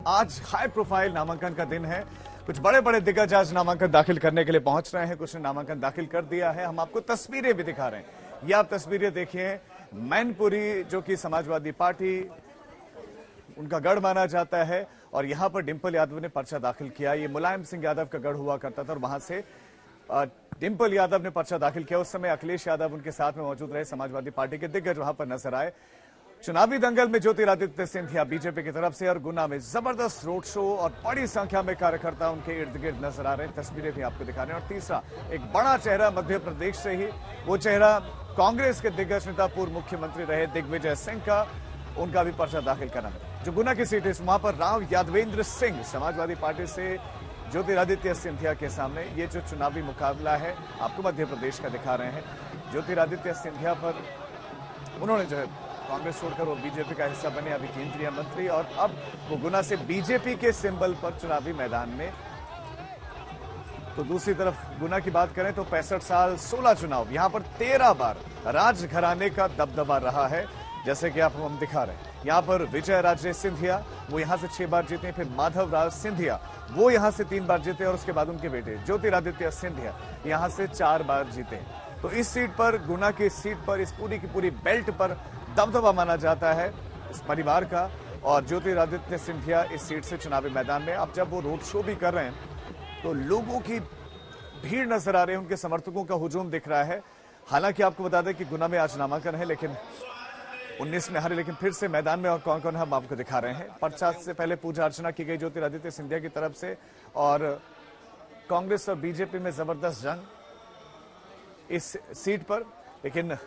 आज high profile नामांकन का दिन है। कुछ बड़े बड़े दिग्गज आज नामांकन दाखिल करने के लिए पहुंच रहे हैं। कुछ ने नामांकन दाखिल कर दिया है। हम आपको तस्वीरें भी दिखा रहे हैं। ये आप तस्वीरें देखिए। मैनपुरी जो कि समाजवादी पार्टी उनका गढ़ माना जाता है और यहां पर डिंपल यादव ने पर्चा दाखिल किया। ये मुलायम सिंह यादव का गढ़ हुआ करता था और वहां से डिंपल यादव ने पर्चा दाखिल किया। उस समय अखिलेश यादव उनके साथ में मौजूद रहे। समाजवादी पार्टी के दिग्गज वहां पर नजर आए। चुनावी दंगल में ज्योतिरादित्य सिंधिया बीजेपी की तरफ से और गुना में जबरदस्त रोड शो और बड़ी संख्या में कार्यकर्ता उनके इर्द गिर्द नजर आ रहे हैं। तस्वीरें भी आपको दिखा रहे हैं। और तीसरा एक बड़ा चेहरा मध्य प्रदेश से ही, वो चेहरा कांग्रेस के दिग्गज नेता पूर्व मुख्यमंत्री रहे दिग्विजय सिंह का, उनका भी पर्चा दाखिल करना है। जो गुना की सीट है वहां पर राव यादवेंद्र सिंह समाजवादी पार्टी से ज्योतिरादित्य सिंधिया के सामने ये जो चुनावी मुकाबला है आपको मध्य प्रदेश का दिखा रहे हैं। ज्योतिरादित्य सिंधिया पर उन्होंने जो है कांग्रेस छोड़कर वो बीजेपी का हिस्सा बने, अभी केंद्रीय मंत्री, और अब वो गुना से बीजेपी के सिंबल पर चुनावी मैदान में। तो दूसरी तरफ गुना की बात करें तो 65 साल 16 चुनाव, यहां पर 13 बार राजघराने का दबदबा रहा है। जैसे कि आप हम दिखा रहे हैं यहां पर विजय राजे सिंधिया, वो यहां से 6 बार जीते। फिर माधव राज सिंधिया, वो यहां से 3 बार जीते और उसके बाद उनके बेटे ज्योतिरादित्य सिंधिया यहां से 4 बार जीते। तो इस सीट पर, गुना की सीट पर, इस पूरी की पूरी बेल्ट पर दबदबा माना जाता है इस परिवार का। और ज्योतिरादित्य सिंधिया इस सीट से चुनावी मैदान में, अब जब वो रोड शो भी कर रहे हैं तो लोगों की भीड़ नजर आ रही है, उनके समर्थकों का हुजूम दिख रहा है। हालांकि आपको बता दें कि गुना में आज नामांकन है, लेकिन 19 में हारे, लेकिन फिर से मैदान में और कौन कौन है हम आपको दिखा रहे हैं। पर्चा से पहले पूजा अर्चना की गई ज्योतिरादित्य सिंधिया की तरफ से, और कांग्रेस और बीजेपी में जबरदस्त जंग इस सीट पर। लेकिन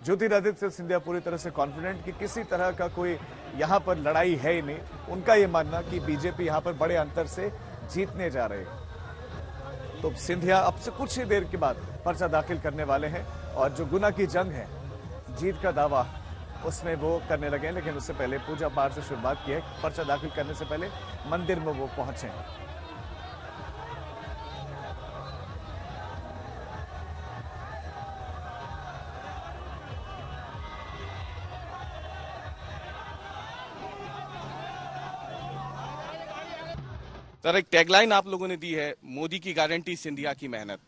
ज्योतिरादित्य सिंधिया पूरी तरह से कॉन्फिडेंट कि किसी तरह का कोई यहां पर लड़ाई है ही नहीं। उनका यह मानना कि बीजेपी यहां पर बड़े अंतर से जीतने जा रहे हैं। तो सिंधिया अब से कुछ ही देर के बाद पर्चा दाखिल करने वाले हैं और जो गुना की जंग है, जीत का दावा, उसमें वो करने लगे हैं। लेकिन उससे पहले पूजा पाठ से शुरुआत की है। पर्चा दाखिल करने से पहले मंदिर में वो पहुंचे हैं। सर, एक टैगलाइन आप लोगों ने दी है, मोदी की गारंटी सिंधिया की मेहनत।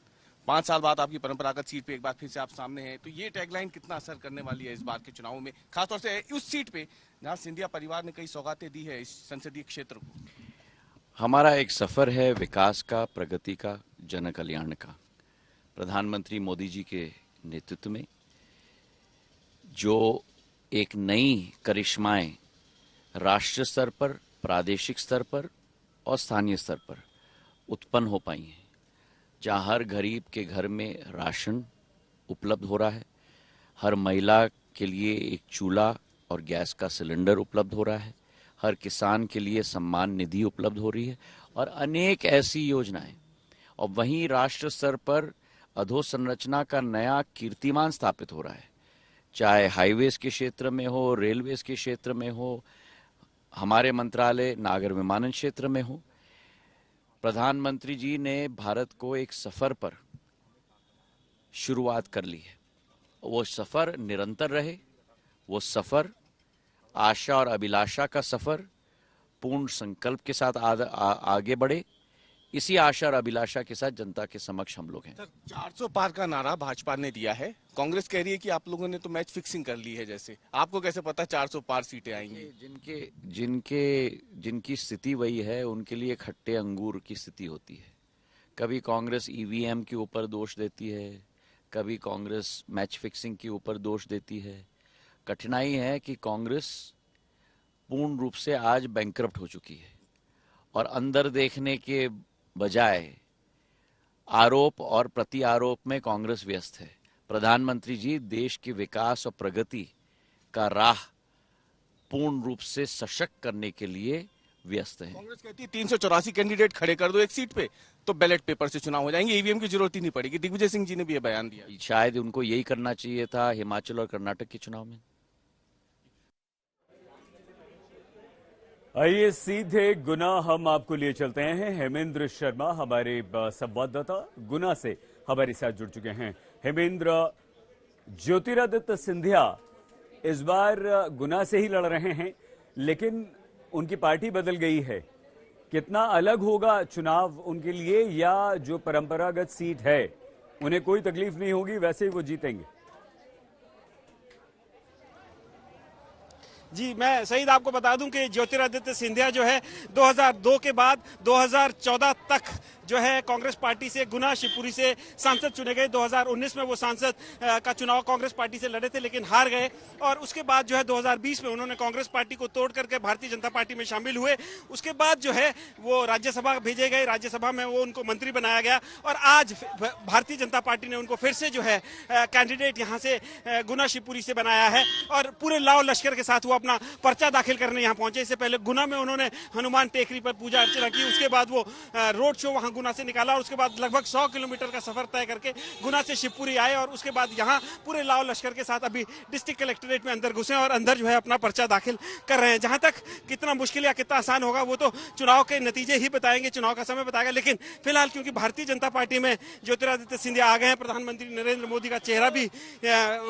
5 साल बाद आपकी परंपरागत सीट पे एक बार फिर से आप सामने हैं, तो ये टैगलाइन कितना असर करने वाली है इस बार के चुनाव में, खासतौर से उस सीट पे जहां सिंधिया परिवार ने कई सौगातें दी है इस संसदीय क्षेत्र को? हमारा एक सफर है विकास का, प्रगति का, जन कल्याण का। प्रधानमंत्री मोदी जी के नेतृत्व में जो एक नई करिश्माएं राष्ट्रीय स्तर पर, प्रादेशिक स्तर पर और स्थानीय स्तर पर उत्पन्न हो पाई हैं, जहां हर गरीब के घर में राशन उपलब्ध हो रहा है, हर महिला के लिए एक चूल्हा और गैस का सिलेंडर उपलब्ध हो रहा है, हर किसान के लिए सम्मान निधि उपलब्ध हो रही है और अनेक ऐसी योजनाएं। और वहीं राष्ट्र स्तर पर अधोसंरचना का नया कीर्तिमान स्थापित हो रहा है, चाहे हाईवेज के क्षेत्र में हो, रेलवेज के क्षेत्र में हो, हमारे मंत्रालय नागर विमानन क्षेत्र में हो। प्रधानमंत्री जी ने भारत को एक सफर पर शुरुआत कर ली है। वो सफर निरंतर रहे, वो सफर आशा और अभिलाषा का सफर पूर्ण संकल्प के साथ आगे बढ़े। इसी आशा और अभिलाषा के साथ जनता के समक्ष हम लोग हैं। सर, 400 पार का नारा भाजपा ने दिया है, कांग्रेस कह रही है कि आप लोगों ने तो मैच फिक्सिंग कर ली है। जैसे आपको कैसे पता 400 पार सीटें आएंगी? जिनकी स्थिति वही है, उनके लिए खट्टे अंगूर की स्थिति होती है। कभी कांग्रेस ईवीएम के ऊपर दोष देती है, कभी कांग्रेस मैच फिक्सिंग के ऊपर दोष देती है। कठिनाई है कि कांग्रेस पूर्ण रूप से आज बैंकरप्ट हो चुकी है और अंदर देखने के बजाय आरोप और प्रति आरोप में कांग्रेस व्यस्त है। प्रधानमंत्री जी देश के विकास और प्रगति का राह पूर्ण रूप से सशक्त करने के लिए व्यस्त है। कांग्रेस कहती है 384 कैंडिडेट खड़े कर दो एक सीट पे तो बैलेट पेपर से चुनाव हो जाएंगे, ईवीएम की जरूरत ही नहीं पड़ेगी। दिग्विजय सिंह जी ने भी यह बयान दिया। शायद उनको यही करना चाहिए था हिमाचल और कर्नाटक के चुनाव में। आइए सीधे गुना हम आपको लिए चलते हैं। हेमेंद्र शर्मा हमारे संवाददाता गुना से हमारे साथ जुड़ चुके हैं। हेमेंद्र, ज्योतिरादित्य सिंधिया इस बार गुना से ही लड़ रहे हैं, लेकिन उनकी पार्टी बदल गई है। कितना अलग होगा चुनाव उनके लिए, या जो परंपरागत सीट है उन्हें कोई तकलीफ नहीं होगी, वैसे ही वो जीतेंगे? जी, मैं सईद आपको बता दूं कि ज्योतिरादित्य सिंधिया जो है 2002 के बाद 2014 तक जो है कांग्रेस पार्टी से गुना शिवपुरी से सांसद चुने गए। 2019 में वो सांसद का चुनाव कांग्रेस पार्टी से लड़े थे लेकिन हार गए, और उसके बाद जो है 2020 में उन्होंने कांग्रेस पार्टी को तोड़ करके भारतीय जनता पार्टी में शामिल हुए। उसके बाद जो है वो राज्यसभा भेजे गए, राज्यसभा में वो उनको मंत्री बनाया गया, और आज भारतीय जनता पार्टी ने उनको फिर से जो है कैंडिडेट यहाँ से गुना शिवपुरी से बनाया है, और पूरे लाव लश्कर के साथ वो अपना पर्चा दाखिल करने यहाँ पहुंचे। इससे पहले गुना में उन्होंने हनुमान टेकरी पर पूजा अर्चना की, उसके बाद वो रोड शो वहां गुना से निकाला, और उसके बाद लगभग 100 किलोमीटर का सफर तय करके गुना से शिवपुरी आए, और उसके बाद यहाँ पूरे लाव लश्कर के साथ अभी डिस्ट्रिक्ट कलेक्ट्रेट में अंदर घुसे और अंदर जो है अपना पर्चा दाखिल कर रहे हैं। जहां तक कितना मुश्किल या कितना आसान होगा वो तो चुनाव के नतीजे ही बताएंगे, चुनाव का समय बताएगा, लेकिन फिलहाल क्योंकि भारतीय जनता पार्टी में ज्योतिरादित्य सिंधिया आ गए हैं, प्रधानमंत्री नरेंद्र मोदी का चेहरा भी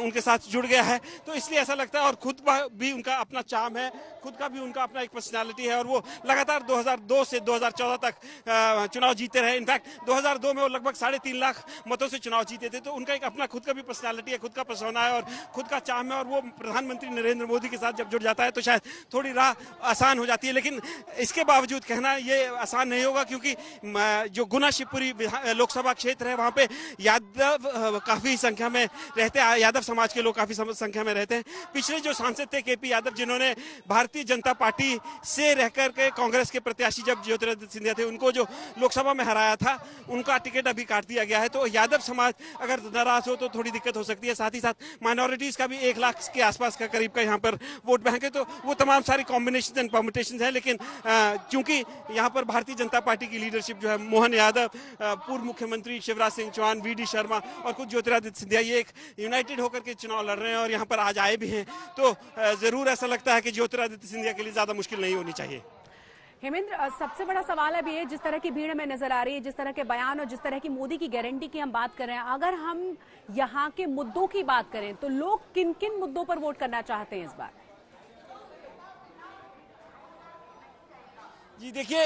उनके साथ जुड़ गया है, तो इसलिए ऐसा लगता है, और खुद भी उनका अपना चार्म है, खुद का भी उनका अपना एक पर्सनालिटी है, और वो लगातार 2002 से 2014 तक चुनाव जीते रहे। इनफैक्ट 2002 में वो लगभग 3.5 लाख मतों से चुनाव जीते थे, तो उनका एक अपना खुद का भी पर्सनालिटी है, खुद का पर्सोना है और खुद का चार्म है, और वो प्रधानमंत्री नरेंद्र मोदी के साथ जब जुड़ जाता है तो शायद थोड़ी राह आसान हो जाती है। लेकिन इसके बावजूद कहना ये आसान नहीं होगा, क्योंकि जो गुना शिवपुरी लोकसभा क्षेत्र है वहां पे यादव काफी संख्या में रहते हैं, यादव समाज के लोग काफी संख्या में रहते हैं। पिछले जो सांसद थे केपी यादव, जिन्होंने भारतीय जनता पार्टी से रहकर के कांग्रेस के प्रत्याशी जब ज्योतिरादित्य सिंधिया थे उनको जो लोकसभा में हराया था, उनका टिकट अभी काट दिया गया है, तो यादव समाज अगर नाराज हो तो थोड़ी दिक्कत हो सकती है। साथ ही साथ माइनॉरिटीज का भी 1 लाख के आसपास का करीब का यहाँ पर वोट बैंक है, तो वो तमाम सारी कॉम्बिनेशन एंड परम्यूटेशन है। लेकिन चूंकि यहाँ पर भारतीय जनता पार्टी की लीडरशिप जो है, मोहन यादव, पूर्व मुख्यमंत्री शिवराज सिंह चौहान, वी डी शर्मा और खुद ज्योतिरादित्य सिंधिया, ये एक यूनाइटेड होकर के चुनाव लड़ रहे हैं और यहाँ पर आज आए भी हैं, तो जरूर ऐसा लगता है कि ज्योतिरादित्य सिंधिया के लिए ज्यादा मुश्किल नहीं होनी चाहिए। हेमेंद्र, सबसे बड़ा सवाल अब ये, जिस तरह की भीड़ में नजर आ रही है, जिस तरह के बयान और जिस तरह की मोदी की गारंटी की हम बात कर रहे हैं, अगर हम यहाँ के मुद्दों की बात करें तो लोग किन किन मुद्दों पर वोट करना चाहते हैं इस बार? जी देखिए,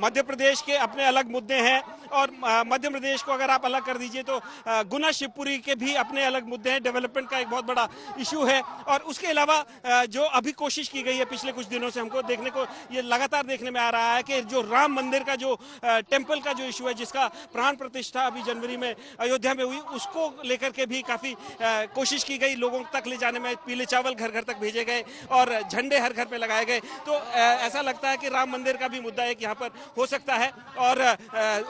मध्य प्रदेश के अपने अलग मुद्दे हैं, और मध्य प्रदेश को अगर आप अलग कर दीजिए तो गुना शिवपुरी के भी अपने अलग मुद्दे हैं। डेवलपमेंट का एक बहुत बड़ा इशू है, और उसके अलावा जो अभी कोशिश की गई है पिछले कुछ दिनों से, हमको देखने को ये लगातार देखने में आ रहा है कि जो राम मंदिर का जो टेम्पल का जो इशू है, जिसका प्राण प्रतिष्ठा अभी जनवरी में अयोध्या में हुई, उसको लेकर के भी काफी कोशिश की गई, लोगों तक ले जाने में पीले चावल घर घर तक भेजे गए और झंडे हर घर पे लगाए गए। तो ऐसा लगता है कि राम मंदिर का भी मुद्दा एक यहाँ पर हो सकता है, और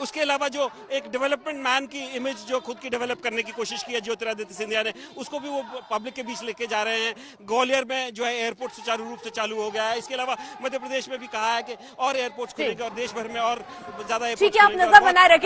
उसके अलावा जो एक डेवलपमेंट मैन की इमेज जो खुद की डेवलप करने की कोशिश की है ज्योतिरादित्य सिंधिया ने, उसको भी वो पब्लिक के बीच लेके जा रहे हैं। ग्वालियर में जो है एयरपोर्ट सुचारू रूप से चालू हो गया है। इसके अलावा मध्य प्रदेश में भी कहा है कि और एयरपोर्ट खुलेंगे और देश भर में और ज्यादा एयरपोर्ट। ठीक है, आप नजर बनाए रखें।